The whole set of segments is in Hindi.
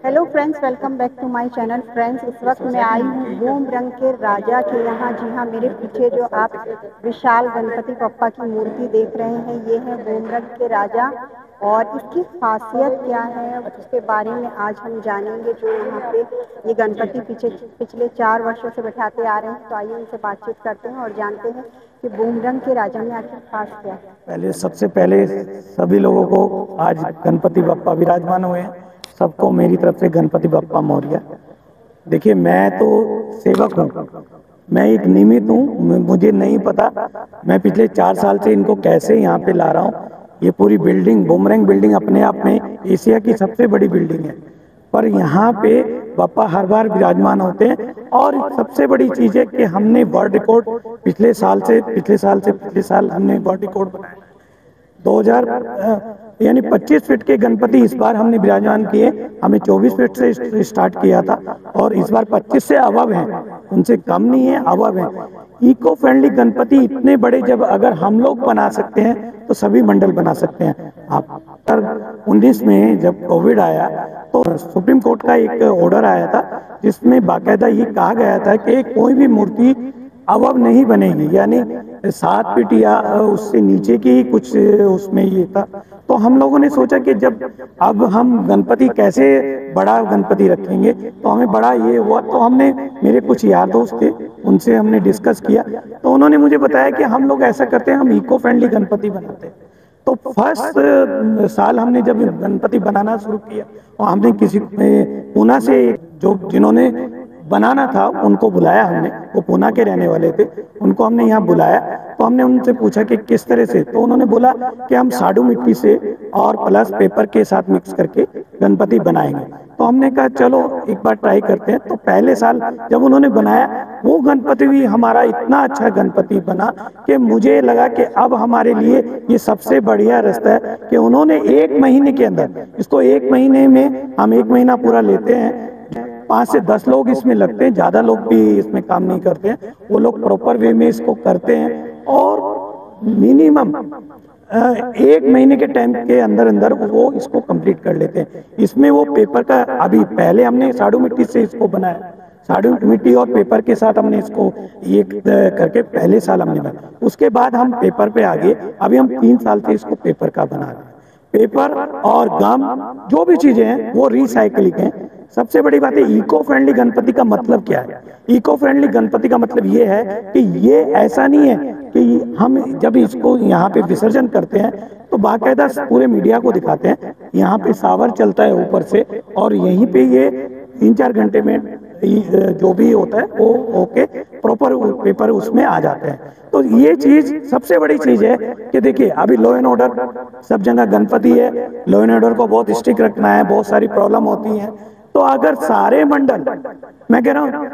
Hello friends, welcome back to my channel. Friends, इस वक्त मैं आई हूँ बूम रंग के राजा के यहाँ। जी हाँ, मेरे पीछे जो आप विशाल गणपति बप्पा की मूर्ति देख रहे हैं, ये है बूम रंग के राजा। और इसकी खासियत क्या है उसके बारे में आज हम जानेंगे। जो यहाँ पे ये गणपति पिछले 4 वर्षों से बैठाते आ रहे हैं, तो आइए उनसे बातचीत करते हैं और जानते हैं कि बूम रंग के राजा में आखिर खास क्या है। सबसे पहले सभी लोगों को आज गणपति बप्पा विराजमान हुए हैं, सबको मेरी तरफ से गणपति बप्पा मौर्य। देखिए, मैं तो सेवक हूँ, मैं एक निमित्त हूँ, मुझे नहीं पता मैं पिछले 4 साल से इनको कैसे यहाँ पे ला रहा हूँ। ये पूरी बिल्डिंग, बूमरैंग बिल्डिंग अपने आप में एशिया की सबसे बड़ी बिल्डिंग है, पर यहाँ पे बप्पा हर बार विराजमान होते हैं। और सबसे बड़ी चीज़ है कि हमने वर्ल्ड रिकॉर्ड पिछले साल हमने वर्ल्ड रिकॉर्ड बनाया। 2000 यानी 25 फीट के गणपति इस बार हमने विराजमान किए। हमें 24 फीट से स्टार्ट किया था और इस बार 25 से अबव हैं, उनसे कम नहीं है, अबव हैं। इको फ्रेंडली गणपति इतने बड़े जब अगर हम लोग बना सकते हैं तो सभी मंडल बना सकते हैं। आप 19 में जब कोविड आया तो सुप्रीम कोर्ट का एक ऑर्डर आया था जिसमें बाकायदा ये कहा गया था कि कोई भी मूर्ति अबव नहीं बनेगी, यानी 7 फीट या उससे नीचे की कुछ उसमें ये था। तो हम लोगों ने सोचा कि जब अब हम गणपति कैसे बड़ा गणपति रखेंगे, तो हमें बड़ा ये हुआ। तो हमने, मेरे कुछ यार दोस्त थे, उनसे हमने डिस्कस किया, तो उन्होंने मुझे बताया कि हम लोग ऐसा करते हैं, हम इको फ्रेंडली गणपति बनाते हैं। तो फर्स्ट साल हमने जब गणपति बनाना शुरू किया और हमने किसी पूना से जो जिन्होंने बनाना था उनको बुलाया, हमने, वो पूना के रहने वाले थे, उनको हमने यहाँ बुलाया। तो हमने उनसे पूछा कि किस तरह से, तो उन्होंने बोला कि हम साडू मिट्टी से और प्लस पेपर के साथ मिक्स करके गणपति बनाएंगे। तो हमने कहा चलो एक बार ट्राई करते हैं। तो पहले साल जब उन्होंने बनाया वो गणपति भी हमारा इतना अच्छा गणपति बना कि मुझे लगा कि अब हमारे लिए ये सबसे बढ़िया रास्ता है कि उन्होंने 1 महीने के अंदर इसको, 1 महीने में हम 1 महीना पूरा लेते हैं, 5 से 10 लोग इसमें लगते हैं, ज़्यादा लोग भी इसमें काम नहीं करते हैं, वो लोग प्रॉपर वे में इसको करते हैं और मिनिमम 1 महीने के टाइम के अंदर अंदर वो इसको कंप्लीट कर लेते हैं। इसमें वो पेपर का, अभी पहले हमने साडू मिट्टी से इसको बनाया, साडू मिट्टी और पेपर के साथ हमने इसको ये करके पहले साल हमने बनाया। उसके बाद हम पेपर पे आ गए, अभी हम 3 साल से इसको पेपर का बना रहे हैं। पेपर और गम जो भी चीजें हैं वो रिसाइकलिंग है। सबसे बड़ी बात है, इको फ्रेंडली गणपति का मतलब क्या है? इको फ्रेंडली गणपति का मतलब ये है कि ये ऐसा नहीं है कि हम जब इसको यहाँ पे विसर्जन करते हैं तो बाकायदा पूरे मीडिया को दिखाते हैं, यहाँ पे सावर चलता है ऊपर से और यहीं पे ये 3-4 घंटे में जो भी होता है वो होके प्रॉपर पेपर उसमें आ जाते हैं। तो ये चीज सबसे बड़ी चीज है कि देखिए, अभी लॉ एंड ऑर्डर सब जगह गणपति है, लॉ एंड ऑर्डर को बहुत स्ट्रिक्ट रखना है, बहुत सारी प्रॉब्लम होती है। तो अगर सारे मंडल, मैं कह रहा हूँ,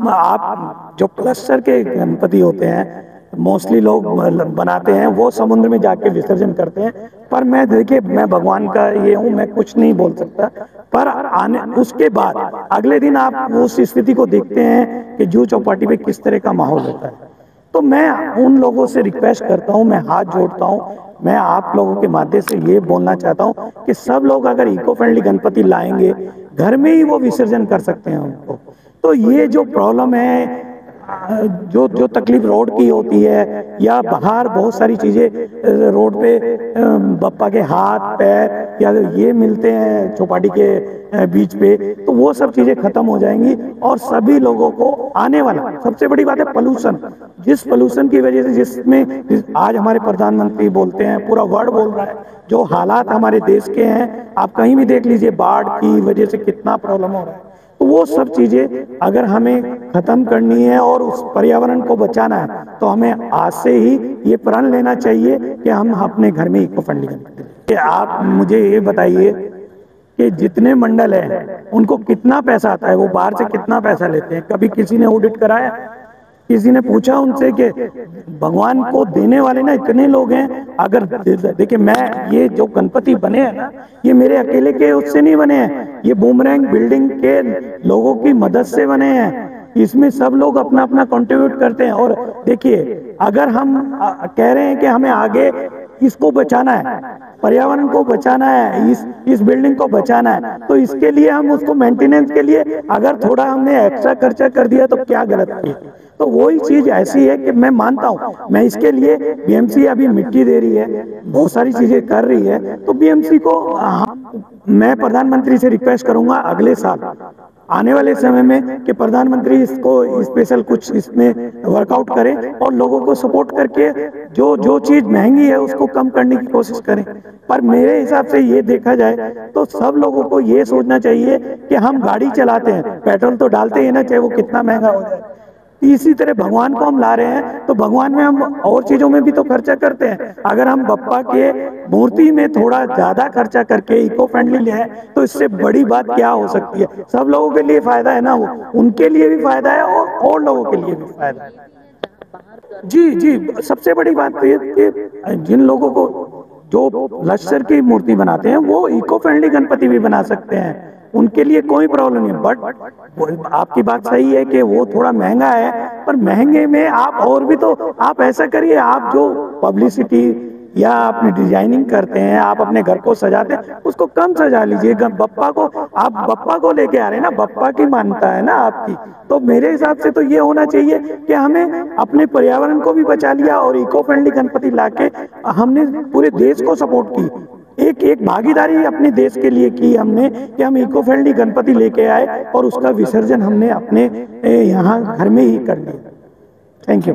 आप जो क्लस्टर के गणपति होते हैं मोस्टली लोग बनाते हैं, वो समुद्र में जाके विसर्जन करते हैं। पर मैं, देखिए, मैं भगवान का ये हूँ, मैं कुछ नहीं बोल सकता। पर आने उसके बाद अगले दिन आप उस स्थिति को देखते हैं कि जूह चौपाटी पे किस तरह का माहौल होता है। तो मैं उन लोगों से रिक्वेस्ट करता हूँ, मैं हाथ जोड़ता हूँ, मैं आप लोगों के माध्यम से ये बोलना चाहता हूँ कि सब लोग अगर इको फ्रेंडली गणपति लाएंगे, घर में ही वो विसर्जन कर सकते हैं उनको। तो ये जो प्रॉब्लम है, जो तकलीफ रोड की होती है या बाहर बहुत सारी चीजें रोड पे बप्पा के हाथ पैर या ये मिलते हैं चौपाटी के बीच पे, तो वो सब चीजें खत्म हो जाएंगी और सभी लोगों को आने वाला, सबसे बड़ी बात है पोल्यूशन। जिस पोल्यूशन की वजह से, जिसमें आज हमारे प्रधानमंत्री बोलते हैं, पूरा वर्ल्ड बोल रहा है, जो हालात हमारे देश के हैं, आप कहीं भी देख लीजिए, बाढ़ की वजह से कितना प्रॉब्लम हो रहा है। तो वो सब चीजें अगर हमें खत्म करनी है और उस पर्यावरण को बचाना है तो हमें आज से ही ये प्रण लेना चाहिए कि हम अपने घर में इको फ्रेंडली गणपति। आप मुझे ये बताइए कि जितने मंडल हैं उनको कितना पैसा आता है, वो बाहर से कितना पैसा लेते हैं? कभी किसी ने ऑडिट कराया? किसी ने पूछा उनसे कि भगवान को देने वाले ना इतने लोग हैं, अगर देखिए, मैं ये जो गणपति बने हैं ना, ये मेरे अकेले के उससे नहीं बने हैं, ये बूमरैंग बिल्डिंग के लोगों की मदद से बने हैं। इसमें सब लोग अपना अपना कंट्रीब्यूट करते हैं। और देखिए, अगर हम कह रहे हैं कि हमें आगे इसको बचाना है, पर्यावरण को बचाना है, इस बिल्डिंग को बचाना है, तो इसके लिए हम उसको मेंटेनेंस के लिए अगर थोड़ा हमने एक्स्ट्रा खर्चा कर दिया तो क्या गलत किया। तो वही चीज ऐसी है कि मैं मानता हूँ, मैं इसके लिए बीएमसी अभी मिट्टी दे रही है, बहुत सारी चीजें कर रही है, तो बीएमसी को मैं प्रधानमंत्री से रिक्वेस्ट करूंगा अगले साल आने वाले समय में कि प्रधानमंत्री इसको स्पेशल कुछ इसमें वर्कआउट करें और लोगों को सपोर्ट करके जो चीज महंगी है उसको कम करने की कोशिश करें। पर मेरे हिसाब से ये देखा जाए तो सब लोगों को ये सोचना चाहिए कि हम गाड़ी चलाते हैं, पेट्रोल तो डालते ही ना, चाहे वो कितना महंगा हो जाए। इसी तरह भगवान को हम ला रहे हैं तो भगवान में हम और चीजों में भी तो खर्चा करते हैं। अगर हम बप्पा के मूर्ति में थोड़ा ज्यादा खर्चा करके इको फ्रेंडली ले आए तो इससे बड़ी बात क्या हो सकती है। सब लोगों के लिए फायदा है ना, वो उनके लिए भी फायदा है और लोगों के लिए भी फायदा है। जी जी, सबसे बड़ी बात तो ये कि जिन लोगों को जो लश्कर की मूर्ति बनाते हैं वो इको फ्रेंडली गणपति भी बना सकते हैं, उनके लिए कोई प्रॉब्लम नहीं। बट आपकी बात सही है कि वो थोड़ा महंगा है, पर महंगे में आप और भी तो आप ऐसा करिए, आप जो पब्लिसिटी या अपनी डिजाइनिंग करते हैं, आप अपने घर को सजाते हैं, उसको कम सजा लीजिए। बप्पा को आप बप्पा को लेके आ रहे हैं ना, बप्पा की मान्यता है ना आपकी, तो मेरे हिसाब से तो ये होना चाहिए कि हमें अपने पर्यावरण को भी बचा लिया और इको फ्रेंडली गणपति लाके हमने पूरे देश को सपोर्ट की। एक भागीदारी अपने देश के लिए की हमने कि हम इको फ्रेंडली गणपति लेके आए और उसका विसर्जन हमने अपने यहाँ घर में ही कर लिया। Thank you.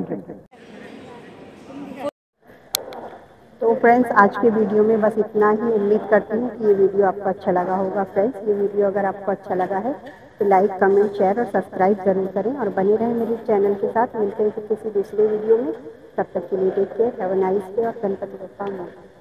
तो फ्रेंड्स आज के वीडियो में बस इतना ही। उम्मीद करती हूँ कि ये वीडियो आपको अच्छा लगा होगा। फ्रेंड्स ये वीडियो अगर आपको अच्छा लगा है तो लाइक, कमेंट, शेयर और सब्सक्राइब जरूर करें और बने रहें मेरे चैनल के साथ। मिलते हैं किसी दूसरे वीडियो में, तब तक के लिए take care, have a nice day और गणपति बप्पा मोरया।